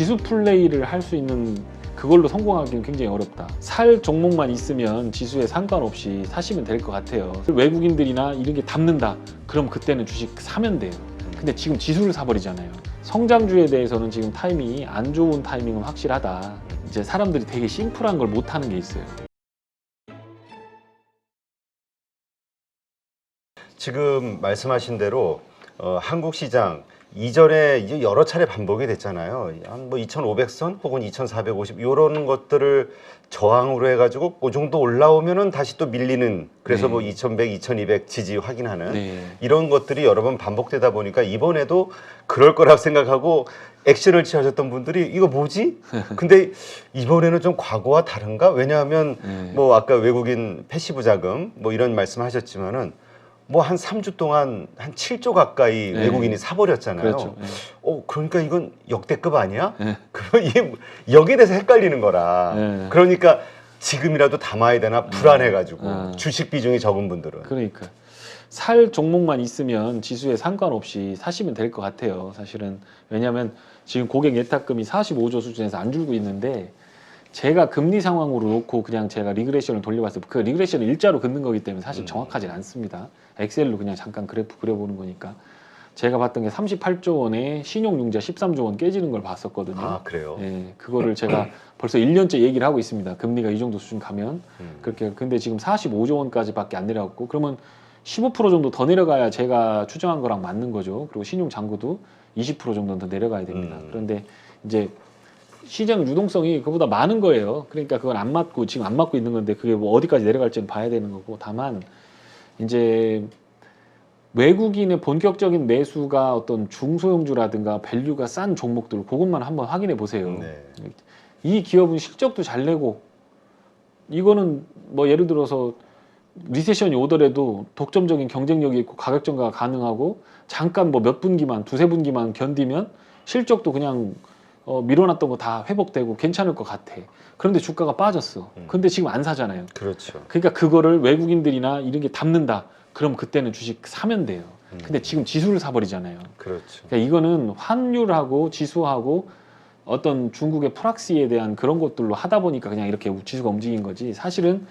지수 플레이를 할 수 있는 그걸로 성공하기는 굉장히 어렵다. 살 종목만 있으면 지수에 상관없이 사시면 될 것 같아요. 외국인들이나 이런 게 담는다. 그럼 그때는 주식 사면 돼요. 근데 지금 지수를 사버리잖아요. 성장주에 대해서는 지금 타이밍이 안 좋은 타이밍은 확실하다. 이제 사람들이 되게 심플한 걸 못하는 게 있어요. 지금 말씀하신 대로 한국 시장 이전에 이제 여러 차례 반복이 됐잖아요. 한 뭐 2,500선 혹은 2,450 이런 것들을 저항으로 해가지고 그 정도 올라오면은 다시 또 밀리는, 그래서 네. 뭐 2,100, 2,200 지지 확인하는 네. 이런 것들이 여러 번 반복되다 보니까 이번에도 그럴 거라고 생각하고 액션을 취하셨던 분들이 이거 뭐지? 근데 이번에는 좀 과거와 다른가? 왜냐하면 네. 뭐 아까 외국인 패시브 자금 뭐 이런 말씀하셨지만은 뭐 한 3주 동안 한 7조 가까이 네. 외국인이 사버렸잖아요. 그렇죠. 네. 그러니까 이건 역대급 아니야? 네. 그럼 이게 여기에 대해서 헷갈리는 거라. 네. 그러니까 지금이라도 담아야 되나 불안해가지고 네. 주식 비중이 적은 분들은. 그러니까 살 종목만 있으면 지수에 상관없이 사시면 될 것 같아요. 사실은 왜냐하면 지금 고객 예탁금이 45조 수준에서 안 줄고 있는데 제가 금리 상황으로 놓고 그냥 제가 리그레션을 돌려봤을 때 그 리그레션을 일자로 긋는 거기 때문에 사실 정확하진 않습니다. 엑셀로 그냥 잠깐 그래프 그려보는 거니까 제가 봤던 게 38조 원에 신용융자 13조 원 깨지는 걸 봤었거든요. 아, 그래요? 예, 그거를 제가 벌써 1년째 얘기를 하고 있습니다. 금리가 이 정도 수준 가면 그렇게. 근데 지금 45조 원까지밖에 안 내려갔고 그러면 15% 정도 더 내려가야 제가 추정한 거랑 맞는 거죠. 그리고 신용 잔고도 20% 정도는 더 내려가야 됩니다. 그런데 이제 시장 유동성이 그보다 많은 거예요. 그러니까 그건 안 맞고 지금 안 맞고 있는 건데 그게 뭐 어디까지 내려갈지는 봐야 되는 거고, 다만 이제 외국인의 본격적인 매수가 어떤 중소형주라든가 밸류가 싼 종목들 그것만 한번 확인해 보세요. 네. 이 기업은 실적도 잘 내고 이거는 뭐 예를 들어서 리세션이 오더라도 독점적인 경쟁력이 있고 가격 전가가 가능하고 잠깐 뭐 몇 분기만 두세 분기만 견디면 실적도 그냥 밀어놨던 거 다 회복되고 괜찮을 것 같아. 그런데 주가가 빠졌어. 근데 지금 안 사잖아요. 그렇죠. 그러니까 그거를 외국인들이나 이런 게 담는다. 그럼 그때는 주식 사면 돼요. 근데 지금 지수를 사버리잖아요. 그렇죠. 그러니까 이거는 환율하고 지수하고 어떤 중국의 프락시에 대한 그런 것들로 하다 보니까 그냥 이렇게 지수가 움직인 거지. 사실은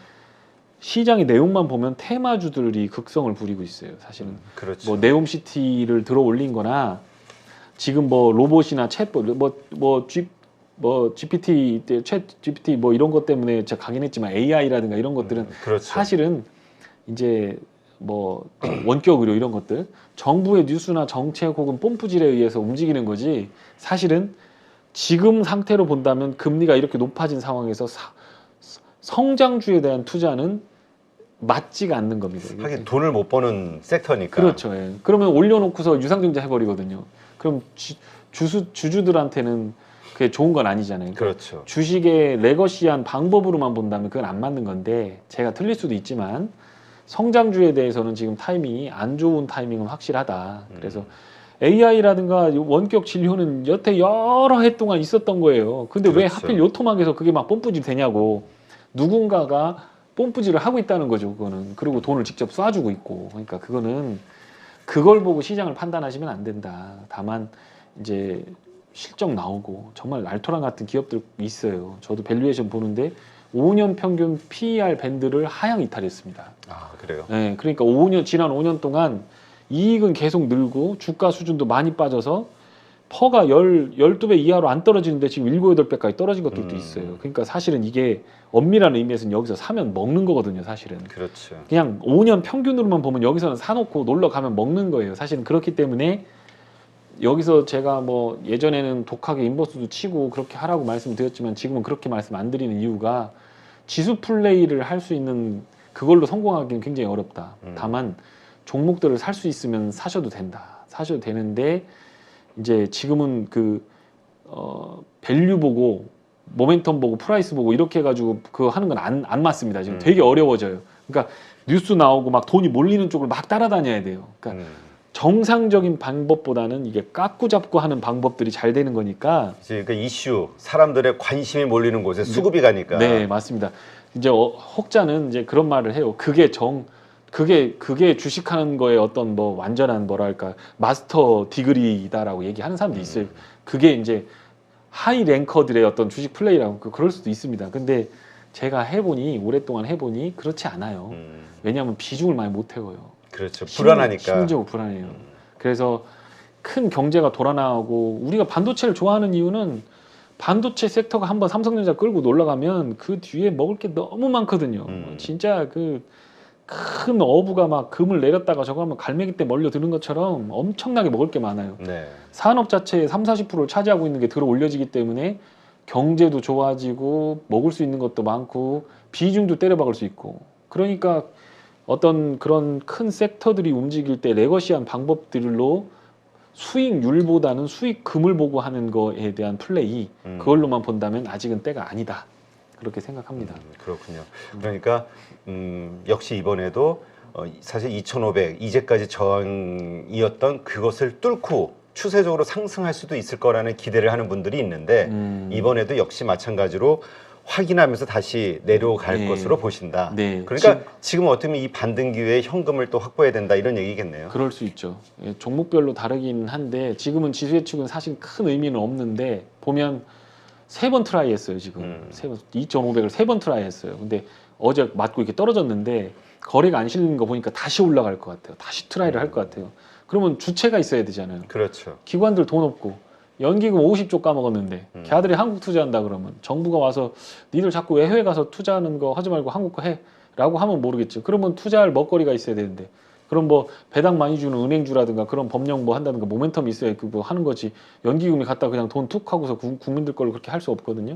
시장의 내용만 보면 테마주들이 극성을 부리고 있어요. 사실은 그렇죠. 뭐 네옴시티를 들어 올린 거나 지금 뭐 로봇이나 챗봇 GPT 챗 GPT 뭐 이런 것 때문에 제가 강연했지만 AI라든가 이런 것들은 그렇죠. 사실은 이제 뭐 원격 의료 이런 것들 정부의 뉴스나 정책 혹은 뽐뿌질에 의해서 움직이는 거지, 사실은 지금 상태로 본다면 금리가 이렇게 높아진 상황에서 성장주에 대한 투자는 맞지가 않는 겁니다. 이게. 하긴 돈을 못 버는 섹터니까. 그렇죠. 예. 그러면 올려놓고서 유상증자 해버리거든요. 그럼 주주들한테는 그게 좋은 건 아니잖아요. 그러니까 그렇죠. 주식의 레거시한 방법으로만 본다면 그건 안 맞는 건데, 제가 틀릴 수도 있지만 성장주에 대해서는 지금 타이밍이 안 좋은 타이밍은 확실하다. 그래서 AI라든가 원격 진료는 여태 여러 해 동안 있었던 거예요. 근데 왜 그렇죠. 하필 요 토막에서 그게 막 뽐뿌질 되냐고. 누군가가 뽐뿌질을 하고 있다는 거죠. 그거는. 그리고 돈을 직접 쏴주고 있고. 그러니까 그거는 그걸 보고 시장을 판단하시면 안 된다. 다만 이제 실적 나오고 정말 알토란 같은 기업들 있어요. 저도 밸류에이션 보는데 5년 평균 PER 밴드를 하향 이탈했습니다. 아, 그래요? 네, 그러니까 지난 5년 동안 이익은 계속 늘고 주가 수준도 많이 빠져서 퍼가 12배 이하로 안 떨어지는데 지금 7, 8배까지 떨어진 것들도 있어요. 그러니까 사실은 이게 엄밀한 의미에서는 여기서 사면 먹는 거거든요. 사실은. 그렇죠. 그냥 5년 평균으로만 보면 여기서는 사놓고 놀러 가면 먹는 거예요. 사실은. 그렇기 때문에 여기서 제가 뭐 예전에는 독하게 인버스도 치고 그렇게 하라고 말씀드렸지만 지금은 그렇게 말씀 안 드리는 이유가 지수 플레이를 할 수 있는 그걸로 성공하기는 굉장히 어렵다. 다만 종목들을 살 수 있으면 사셔도 된다. 사셔도 되는데 이제 지금은 밸류 보고 모멘텀 보고 프라이스 보고 이렇게 해가지고 그거 하는 건 안 맞습니다. 지금 되게 어려워져요. 그러니까 뉴스 나오고 막 돈이 몰리는 쪽을 막 따라다녀야 돼요. 그러니까 정상적인 방법보다는 이게 깎고 잡고 하는 방법들이 잘 되는 거니까. 이제 그 이슈, 사람들의 관심이 몰리는 곳에 수급이 가니까. 네, 맞습니다. 이제 혹자는 이제 그런 말을 해요. 그게 주식하는 거에 어떤 뭐 완전한 뭐랄까 마스터 디그리다라고 얘기하는 사람도 있어요. 그게 이제 하이 랭커들의 어떤 주식 플레이라고 그럴 수도 있습니다. 근데 제가 해보니 오랫동안 해보니 그렇지 않아요. 왜냐하면 비중을 많이 못 태워요. 그렇죠. 불안하니까. 심리적으로 불안해요. 그래서 큰 경제가 돌아나오고 우리가 반도체를 좋아하는 이유는 반도체 섹터가 한번 삼성전자 끌고 올라가면 그 뒤에 먹을 게 너무 많거든요. 진짜 그 큰 어부가 막 금을 내렸다가 저거 하면 갈매기 때 몰려드는 것처럼 엄청나게 먹을 게 많아요. 네. 산업 자체의 30~40%를 차지하고 있는 게 들어 올려지기 때문에 경제도 좋아지고 먹을 수 있는 것도 많고 비중도 때려박을 수 있고 그러니까 어떤 그런 큰 섹터들이 움직일 때 레거시한 방법들로 수익률보다는 수익금을 보고 하는 거에 대한 플레이 그걸로만 본다면 아직은 때가 아니다 그렇게 생각합니다. 그렇군요. 그러니까 역시 이번에도 사실 2,500 이제까지 저항이었던 그것을 뚫고 추세적으로 상승할 수도 있을 거라는 기대를 하는 분들이 있는데 이번에도 역시 마찬가지로 확인하면서 다시 내려갈 네. 것으로 보신다. 네. 그러니까 지금 어떻게 보면 이 반등 기회에 현금을 또 확보해야 된다 이런 얘기겠네요. 그럴 수 있죠. 예, 종목별로 다르긴 한데 지금은 지수 예측은 사실 큰 의미는 없는데 보면 3번 트라이 했어요 지금. 2,500을 3번 트라이 했어요. 근데 어제 맞고 이렇게 떨어졌는데 거래가 안 실리는 거 보니까 다시 올라갈 것 같아요. 다시 트라이를 할 것 같아요. 그러면 주체가 있어야 되잖아요. 그렇죠. 기관들 돈 없고 연기금 50조 까먹었는데 걔들이 한국 투자한다 그러면 정부가 와서 니들 자꾸 왜 해외 가서 투자하는 거 하지 말고 한국 거 해 라고 하면 모르겠죠. 그러면 투자할 먹거리가 있어야 되는데 그럼 뭐 배당 많이 주는 은행주라든가 그런 법령 뭐 한다든가 모멘텀이 있어야 그거 하는 거지. 연기금이 갖다 그냥 돈 툭 하고서 국민들 걸로 그렇게 할 수 없거든요.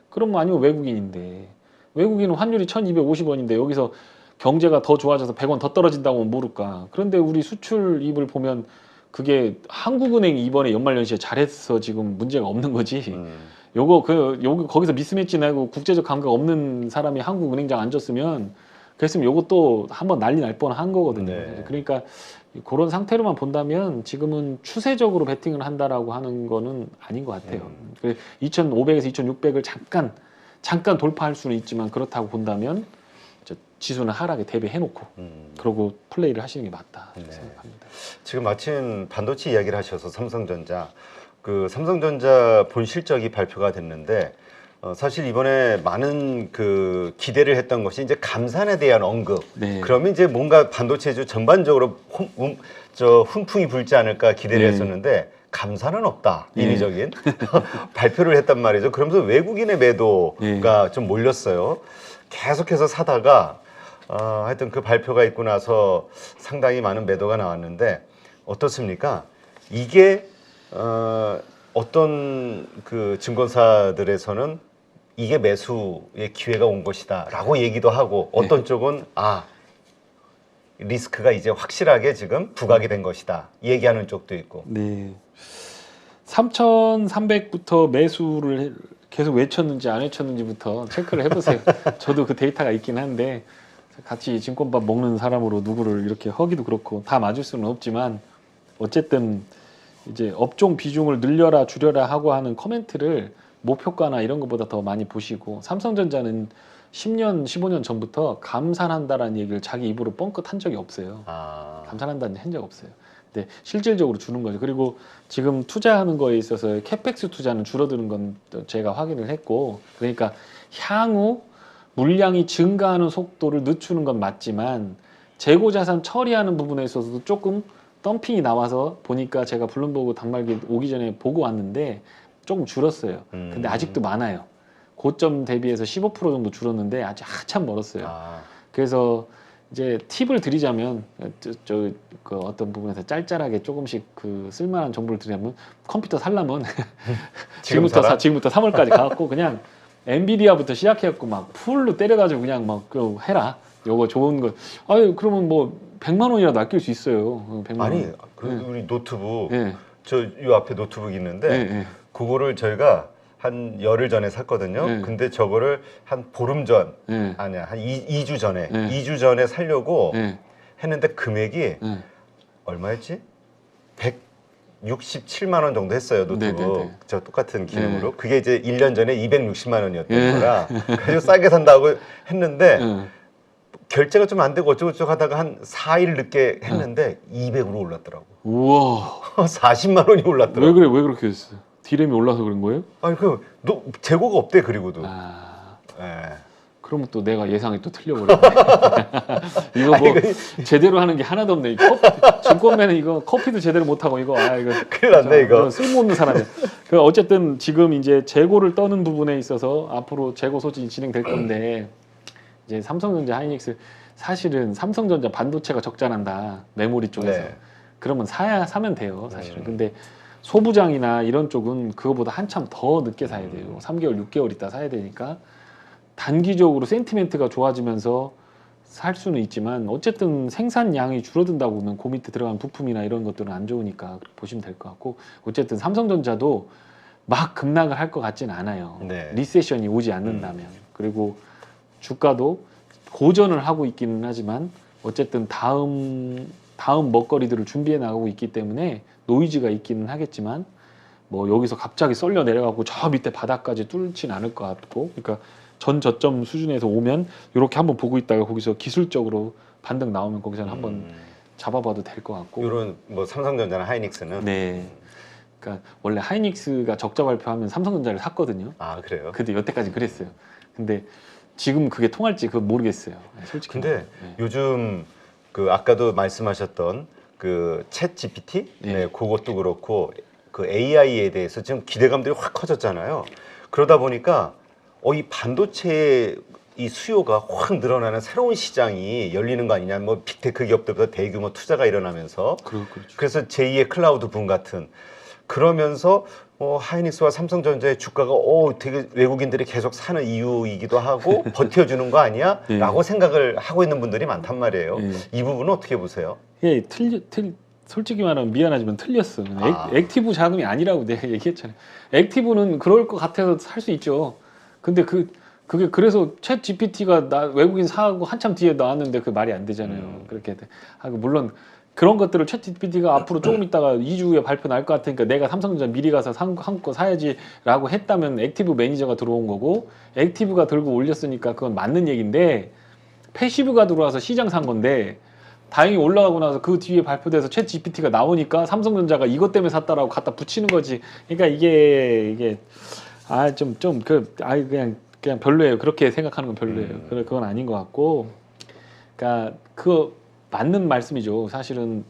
그럼 뭐 아니면 외국인인데 외국인은 환율이 1250원인데 여기서 경제가 더 좋아져서 100원 더 떨어진다고 하면 모를까. 그런데 우리 수출입을 보면 그게 한국은행이 이번에 연말연시에 잘해서 지금 문제가 없는 거지. 요거 거기서 미스매치 나고 국제적 감각 없는 사람이 한국은행장 앉았으면 그랬으면 요것도 한번 난리 날 뻔한 거거든요. 네. 그러니까 그런 상태로만 본다면 지금은 추세적으로 베팅을 한다라고 하는 거는 아닌 것 같아요. 2,500에서 2,600을 잠깐 돌파할 수는 있지만 그렇다고 본다면 지수는 하락에 대비해놓고 그러고 플레이를 하시는 게 맞다 네. 생각합니다. 지금 마침 반도체 이야기를 하셔서 삼성전자 그 삼성전자 본 실적이 발표가 됐는데 사실 이번에 많은 그 기대를 했던 것이 이제 감산에 대한 언급. 네. 그러면 이제 뭔가 반도체주 전반적으로 훈풍이 불지 않을까 기대를 네. 했었는데 감산은 없다. 네. 인위적인 발표를 했단 말이죠. 그러면서 외국인의 매도가 좀 몰렸어요. 계속해서 사다가 하여튼 그 발표가 있고 나서 상당히 많은 매도가 나왔는데 어떻습니까? 이게 어떤 그 증권사들에서는 이게 매수의 기회가 온 것이다라고 얘기도 하고 어떤 쪽은 리스크가 이제 확실하게 지금 부각이 된 것이다 얘기하는 쪽도 있고. 네. 3,300부터 매수를 계속 외쳤는지 안 외쳤는지부터 체크를 해보세요. 저도 그 데이터가 있긴 한데 같이 증권밥 먹는 사람으로 누구를 이렇게 하기도 그렇고 다 맞을 수는 없지만 어쨌든 이제 업종 비중을 늘려라 줄여라 하고 하는 코멘트를 목표가나 이런 것보다 더 많이 보시고 삼성전자는 10년, 15년 전부터 감산한다라는 얘기를 자기 입으로 뻥끗 한 적이 없어요. 감산한다는 한 적 없어요. 근데 실질적으로 주는 거죠. 그리고 지금 투자하는 거에 있어서 캐펙스 투자는 줄어드는 건 제가 확인을 했고 그러니까 향후 물량이 증가하는 속도를 늦추는 건 맞지만 재고자산 처리하는 부분에 있어서도 조금 덤핑이 나와서 보니까 제가 블룸버그 단말기 오기 전에 보고 왔는데 조금 줄었어요. 근데 아직도 많아요. 고점 대비해서 15% 정도 줄었는데 아직 한참 멀었어요. 그래서 이제 팁을 드리자면 그 어떤 부분에서 짤짤하게 조금씩 그 쓸만한 정보를 드리자면 컴퓨터 살려면 지금부터 3월까지 가갖고 그냥 엔비디아부터 시작해갖고 막 풀로 때려가지고 그냥 막 그 해라. 요거 좋은 거. 아유 그러면 뭐 100만 원이라도 아낄 수 있어요. 100만 원. 아니 우리 노트북 네. 저 요 앞에 노트북 있는데 그거를 저희가 한 열흘 전에 샀거든요. 네. 근데 저거를 한 보름 전 아니야 한 2주 전에 2주 전에 살려고 했는데 금액이 얼마였지? 167만 원 정도 했어요 노트북. 저 똑같은 기능으로. 그게 이제 1년 전에 260만 원이었던 거라 그래서 싸게 산다고 했는데 결제가 좀 안 되고 어쩌고저쩌고 하다가 한 4일 늦게 했는데 200으로 올랐더라고. 우와. 40만 원이 올랐더라고. 왜 그렇게 됐어? 디램이 올라서 그런 거예요? 아니 너 재고가 없대 그리고도. 아, 예. 그러면 또 내가 예상이 또 틀려버렸네. 이거 뭐 제대로 하는 게 하나도 없네. 이 증권매는 이거 커피도 제대로 못 하고 이거 이거 큰일 났네 이거. 쓸모없는 사람이야. 그 어쨌든 지금 이제 재고를 떠는 부분에 있어서 앞으로 재고 소진이 진행될 건데 이제 삼성전자, 하이닉스 사실은 삼성전자 반도체가 적자난다 메모리 쪽에서 네. 그러면 사면 돼요 사실은. 근데 소부장이나 이런 쪽은 그거보다 한참 더 늦게 사야 돼요. 3개월, 6개월 있다 사야 되니까. 단기적으로 센티멘트가 좋아지면서 살 수는 있지만 어쨌든 생산량이 줄어든다고 보면 그 밑에 들어간 부품이나 이런 것들은 안 좋으니까 보시면 될 것 같고 어쨌든 삼성전자도 막 급락을 할 것 같지는 않아요. 네. 리세션이 오지 않는다면. 그리고 주가도 고전을 하고 있기는 하지만 어쨌든 다음 먹거리들을 준비해 나가고 있기 때문에 노이즈가 있기는 하겠지만 뭐 여기서 갑자기 썰려 내려가고 저 밑에 바닥까지 뚫진 않을 것 같고 그러니까 전 저점 수준에서 오면 이렇게 한번 보고 있다가 거기서 기술적으로 반등 나오면 거기서는 한번 잡아봐도 될 것 같고. 이런 뭐 삼성전자나 하이닉스는. 네. 그러니까 원래 하이닉스가 적자 발표하면 삼성전자를 샀거든요. 아 그래요? 근데 여태까지 그랬어요. 근데 지금 그게 통할지 그건 모르겠어요. 솔직히. 근데 네. 요즘 그 아까도 말씀하셨던 그 챗 GPT, 네, 그것도 그렇고 그 AI에 대해서 지금 기대감들이 확 커졌잖아요. 그러다 보니까 이 반도체 이 수요가 확 늘어나는 새로운 시장이 열리는 거 아니냐. 뭐 빅테크 기업들보다 대규모 투자가 일어나면서 그렇죠. 그래서 제2의 클라우드 붐 같은 그러면서 하이닉스와 삼성전자의 주가가 되게 외국인들이 계속 사는 이유이기도 하고 버텨주는 거 아니야? 예. 라고 생각을 하고 있는 분들이 많단 말이에요. 예. 이 부분은 어떻게 보세요? 예, 솔직히 말하면 미안하지만 틀렸어. 액티브 자금이 아니라고 내가 얘기했잖아요. 액티브는 그럴 것 같아서 살 수 있죠. 근데 그게 그래서 챗 GPT가 외국인 사고 한참 뒤에 나왔는데 그 말이 안 되잖아요. 그렇게 하고 물론 그런 것들을 챗 GPT가 앞으로 조금 있다가 2주 후에 발표 날 것 같으니까 내가 삼성전자 미리 가서 한거 사야지라고 했다면 액티브 매니저가 들어온 거고 액티브가 들고 올렸으니까 그건 맞는 얘기인데 패시브가 들어와서 시장 산 건데 다행히 올라가고 나서 그 뒤에 발표돼서 챗 GPT가 나오니까 삼성전자가 이것 때문에 샀다라고 갖다 붙이는 거지. 그러니까 이게 그냥 별로예요. 그렇게 생각하는 건 별로예요. 그건 아닌 것 같고, 그러니까 그거 맞는 말씀이죠. 사실은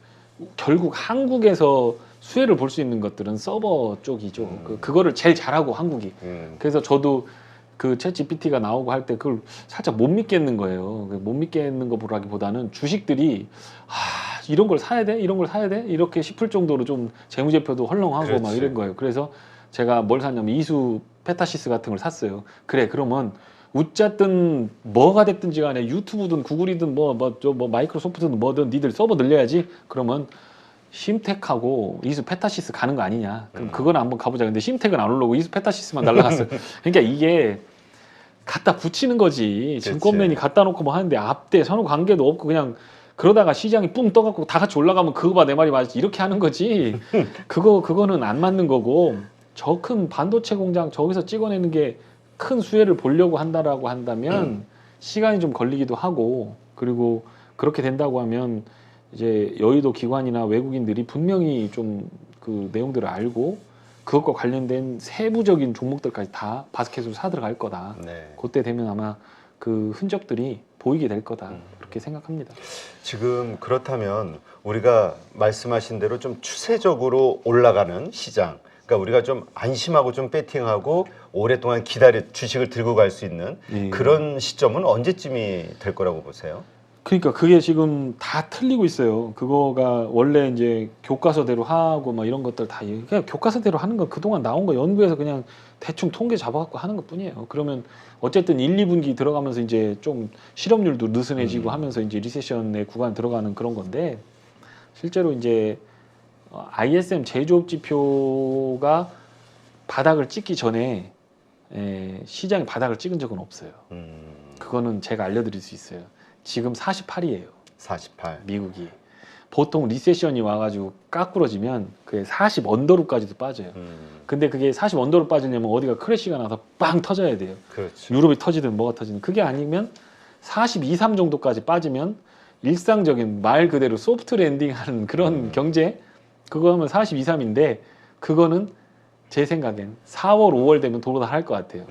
결국 한국에서 수혜를 볼 수 있는 것들은 서버 쪽이죠. 그거를 제일 잘하고 한국이. 그래서 저도 그 챗 GPT가 나오고 할 때 그걸 살짝 못 믿겠는 거예요. 못 믿겠는 거 보라기보다는 주식들이 이런 걸 사야 돼? 이런 걸 사야 돼? 이렇게 싶을 정도로 좀 재무제표도 헐렁하고 그렇지. 막 이런 거예요. 그래서 제가 뭘 샀냐면 이수 페타시스 같은 걸 샀어요. 그래 그러면 웃자든 뭐가 됐든지 간에 유튜브든 구글이든 뭐 마이크로소프트든 뭐든 니들 서버 늘려야지. 그러면 심텍하고 이수 페타시스 가는 거 아니냐. 그럼 그거는 한번 가보자. 근데 심텍은 안 올라오고 이수 페타시스만 날라갔어요. 그러니까 이게 갖다 붙이는 거지. 증권맨이 갖다 놓고 뭐 하는데 앞대 선후 관계도 없고 그냥 그러다가 시장이 뿡 떠갖고 다 같이 올라가면 그거 봐 내 말이 맞지 이렇게 하는 거지. 그거는 안 맞는 거고 저 큰 반도체 공장 저기서 찍어내는 게 큰 수혜를 보려고 한다라고 한다면 시간이 좀 걸리기도 하고 그리고 그렇게 된다고 하면 이제 여의도 기관이나 외국인들이 분명히 좀 그 내용들을 알고 그것과 관련된 세부적인 종목들까지 다 바스켓으로 사들어갈 거다. 네. 그때 되면 아마 그 흔적들이 보이게 될 거다. 그렇게 생각합니다. 지금 그렇다면 우리가 말씀하신 대로 좀 추세적으로 올라가는 시장, 그러니까 우리가 좀 안심하고 좀 배팅하고 오랫동안 주식을 들고 갈 수 있는 그런 시점은 언제쯤이 될 거라고 보세요? 그러니까 그게 지금 다 틀리고 있어요. 그거가 원래 이제 교과서대로 하고 막 이런 것들 다 그냥 교과서대로 하는 거 그동안 나온 거 연구해서 그냥 대충 통계 잡아갖고 하는 것 뿐이에요. 그러면 어쨌든 1, 2분기 들어가면서 이제 좀 실업률도 느슨해지고 하면서 이제 리세션의 구간 들어가는 그런 건데 실제로 이제 ISM 제조업 지표가 바닥을 찍기 전에 시장이 바닥을 찍은 적은 없어요. 그거는 제가 알려드릴 수 있어요. 지금 48이에요. 48. 미국이. 보통 리세션이 와가지고 까꾸러지면 그게 40 언더로까지도 빠져요. 근데 그게 40 언더로 빠지려면 어디가 크래시가 나서 빵 터져야 돼요. 그렇죠. 유럽이 터지든 뭐가 터지든. 그게 아니면 42, 3 정도까지 빠지면 일상적인 말 그대로 소프트 랜딩하는 그런 경제 그거 하면 42, 3인데 그거는 제 생각엔 4월, 5월 되면 돌아갈 것 같아요.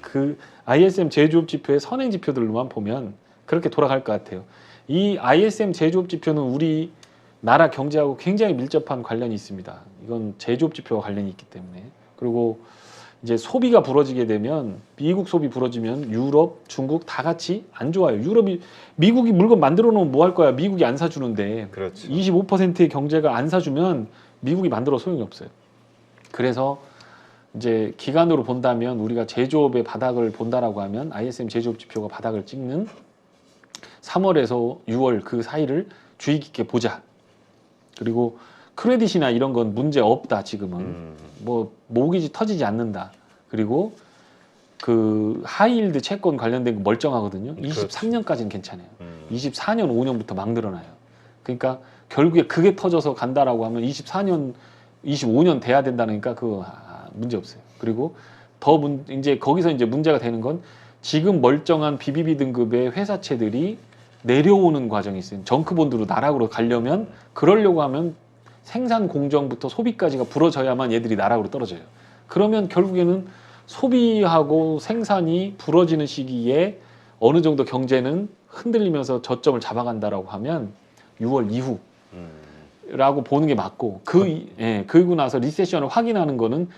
그 ISM 제조업 지표의 선행 지표들로만 보면 그렇게 돌아갈 것 같아요. 이 ISM 제조업 지표는 우리 나라 경제하고 굉장히 밀접한 관련이 있습니다. 이건 제조업 지표와 관련이 있기 때문에. 그리고 이제 소비가 부러지게 되면 미국 소비 부러지면 유럽, 중국 다 같이 안 좋아요. 미국이 물건 만들어 놓으면 뭐 할 거야? 미국이 안 사주는데 그렇죠. 25%의 경제가 안 사주면 미국이 만들어 소용이 없어요. 그래서 이제 기간으로 본다면 우리가 제조업의 바닥을 본다라고 하면 ISM 제조업 지표가 바닥을 찍는 3월에서 6월 그 사이를 주의 깊게 보자. 그리고 크레딧이나 이런 건 문제 없다 지금은. 뭐 모기지 터지지 않는다. 그리고 그 하이힐드 채권 관련된 거 멀쩡하거든요. 23년까지는 괜찮아요. 24년, 5년부터 막 늘어나요. 그러니까 결국에 그게 터져서 간다라고 하면 24년, 25년 돼야 된다니까 그거 문제 없어요. 그리고 이제 거기서 이제 문제가 되는 건 지금 멀쩡한 BBB 등급의 회사채들이 내려오는 과정이 있어요. 정크본드로 나락으로 가려면 그러려고 하면 생산 공정부터 소비까지가 부러져야만 얘들이 나락으로 떨어져요. 그러면 결국에는 소비하고 생산이 부러지는 시기에 어느 정도 경제는 흔들리면서 저점을 잡아간다라고 하면 6월 이후라고 보는 게 맞고 그리고 나서 리세션을 확인하는 거는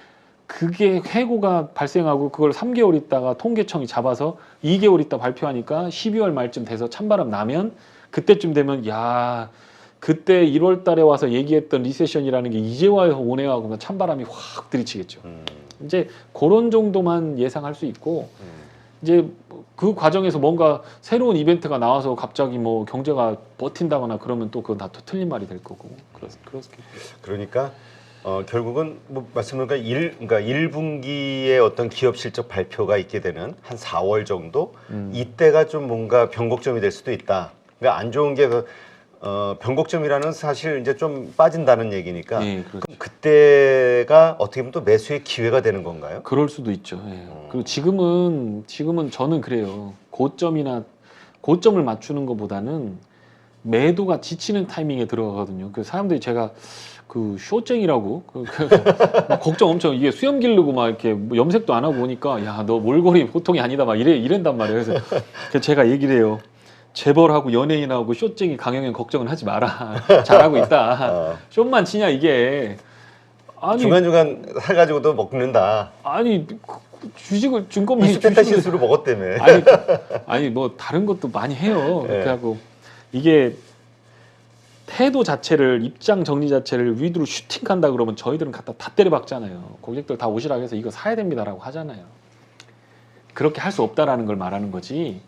그게 해고가 발생하고 그걸 3개월 있다가 통계청이 잡아서 2개월 있다 발표하니까 12월 말쯤 돼서 찬바람 나면 그때쯤 되면 야 그때 1월 달에 와서 얘기했던 리세션이라는 게 이제 와서 오네요 하고 찬바람이 확 들이치겠죠. 이제 그런 정도만 예상할 수 있고 이제 그 과정에서 뭔가 새로운 이벤트가 나와서 갑자기 뭐 경제가 버틴다거나 그러면 또 그건 다 또 틀린 말이 될 거고 그러니까 결국은 뭐 말씀드리니까 그러니까 1분기에 어떤 기업 실적 발표가 있게 되는 한 4월 정도 이때가 좀 뭔가 변곡점이 될 수도 있다. 그러니까 안 좋은 게 변곡점이라는 사실 이제 좀 빠진다는 얘기니까 그렇죠. 그럼 그때가 어떻게 보면 또 매수의 기회가 되는 건가요? 그럴 수도 있죠. 그리고 지금은 저는 그래요. 고점을 맞추는 것보다는 매도가 지치는 타이밍에 들어가거든요. 그 사람들이 제가 그 쇼쟁이라고 막 걱정 엄청 이게 수염 기르고 막 이렇게 뭐 염색도 안 하고 오니까 야 너 몰골이 보통이 아니다 막 이런단 말이에요. 그래서 제가 얘기를 해요. 재벌하고 연예인하고 쇼쟁이 강영현 걱정은 하지 마라. 잘하고 있다. 쇼만 치냐 이게. 아니 중간중간 사가지고도 먹는다. 아니 주식을 증권매입 이수페타 실수로 먹었다며. 아니 뭐 다른 것도 많이 해요. 그렇게 하고 이게 태도 자체를 입장 정리 자체를 위드로 슈팅한다 그러면 저희들은 갖다 다 때려박잖아요. 고객들 다 오시라고 해서 이거 사야 됩니다라고 하잖아요. 그렇게 할 수 없다라는 걸 말하는 거지.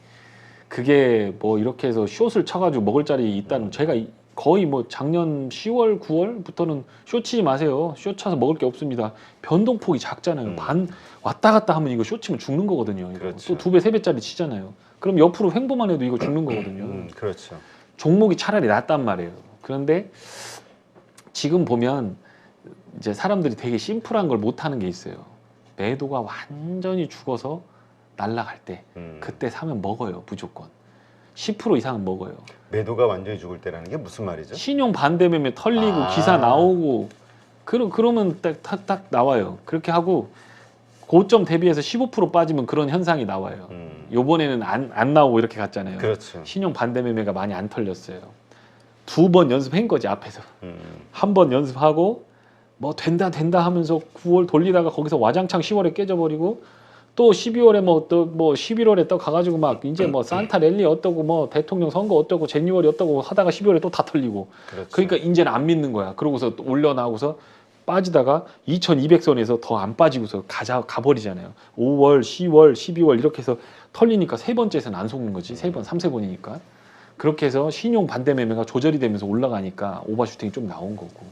그게 뭐 이렇게 해서 숏을 쳐가지고 먹을 자리 있다는 제가 거의 뭐 작년 10월, 9월부터는 숏 치지 마세요. 숏 쳐서 먹을 게 없습니다. 변동폭이 작잖아요. 반 왔다 갔다 하면 이거 숏 치면 죽는 거거든요. 이거. 그렇죠. 또 2배, 3배짜리 치잖아요. 그럼 옆으로 횡보만 해도 이거 죽는 거거든요. 그렇죠. 종목이 차라리 낫단 말이에요. 그런데 지금 보면 이제 사람들이 되게 심플한 걸 못하는 게 있어요. 매도가 완전히 죽어서 날아갈 때 그때 사면 먹어요. 무조건 10% 이상은 먹어요. 매도가 완전히 죽을 때라는 게 무슨 말이죠? 신용 반대매매 털리고 기사 나오고 그러면 딱 나와요. 그렇게 하고 고점 대비해서 15% 빠지면 그런 현상이 나와요. 요번에는 안 나오고 이렇게 갔잖아요. 그렇죠. 신용 반대매매가 많이 안 털렸어요. 2번 연습한 거지 앞에서. 한 번 연습하고 뭐 된다 하면서 9월 돌리다가 거기서 와장창 10월에 깨져버리고 또 12월에 뭐 11월에 또 가가지고 막 이제 뭐 산타 랠리 어떠고 뭐 대통령 선거 어떠고 제뉴얼이 어떠고 하다가 12월에 또 다 털리고. 그렇죠. 그러니까 이제는 안 믿는 거야. 그러고서 또 올려나오고서 빠지다가 2200선에서 더 안 빠지고서 가버리잖아요. 5월, 10월, 12월 이렇게 해서 털리니까 세 번째에서는 안 속는 거지. 세 번, 3세번이니까. 그렇게 해서 신용 반대 매매가 조절이 되면서 올라가니까 오버슈팅이 좀 나온 거고.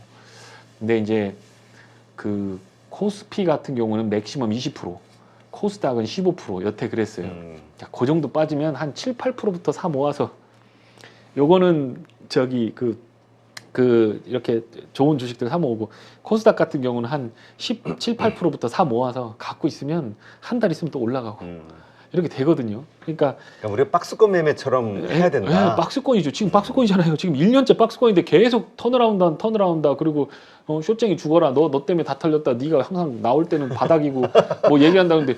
근데 이제 그 코스피 같은 경우는 맥시멈 20%, 코스닥은 15% 여태 그랬어요. 자, 그 정도 빠지면 한 7, 8%부터 사 모아서 요거는 저기 이렇게 좋은 주식들 사 모으고 코스닥 같은 경우는 한 17, 8%부터 사 모아서 갖고 있으면 한 달 있으면 또 올라가고 이렇게 되거든요. 그러니까 우리가 박스권 매매처럼 해야 된다. 박스권이죠. 지금 박스권이잖아요. 지금 1년째 박스권인데 계속 턴어라운드 그리고 쇼쟁이 죽어라. 너 때문에 다 털렸다. 네가 항상 나올 때는 바닥이고 뭐 얘기한다는데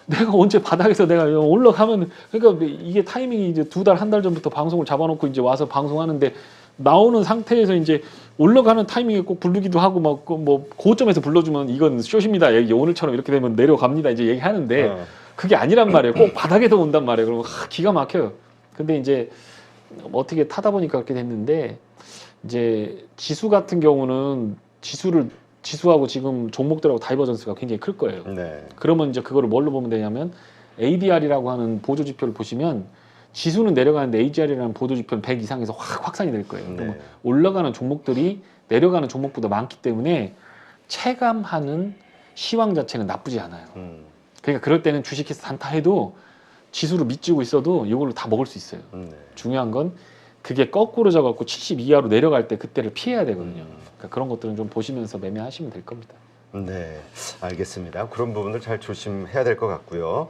내가 언제 바닥에서 내가 올라가면 그러니까 이게 타이밍이 이제 2달, 1달 전부터 방송을 잡아놓고 이제 와서 방송하는데 나오는 상태에서 이제 올라가는 타이밍에 꼭 부르기도 하고 막 뭐 고점에서 불러주면 이건 쇼입니다. 오늘처럼 이렇게 되면 내려갑니다. 이제 얘기하는데 그게 아니란 말이에요. 꼭 바닥에서 온단 말이에요. 그러면 기가 막혀요. 근데 이제 어떻게 타다 보니까 그렇게 됐는데 이제 지수 같은 경우는 지수하고 지금 종목들하고 다이버전스가 굉장히 클 거예요. 네. 그러면 이제 그거를 뭘로 보면 되냐면 ADR이라고 하는 보조 지표를 보시면 지수는 내려가는데 ADR이라는 보조 지표는 100 이상에서 확산이 될 거예요. 네. 그러면 올라가는 종목들이 내려가는 종목보다 많기 때문에 체감하는 시황 자체는 나쁘지 않아요. 그러니까 그럴 때는 주식해서 단타해도 지수를 밑지고 있어도 이걸로 다 먹을 수 있어요. 중요한 건 그게 거꾸로 져갖고 70 이하로 내려갈 때 그때를 피해야 되거든요. 그러니까 그런 것들은 좀 보시면서 매매하시면 될 겁니다. 네, 알겠습니다. 그런 부분들 잘 조심해야 될 것 같고요.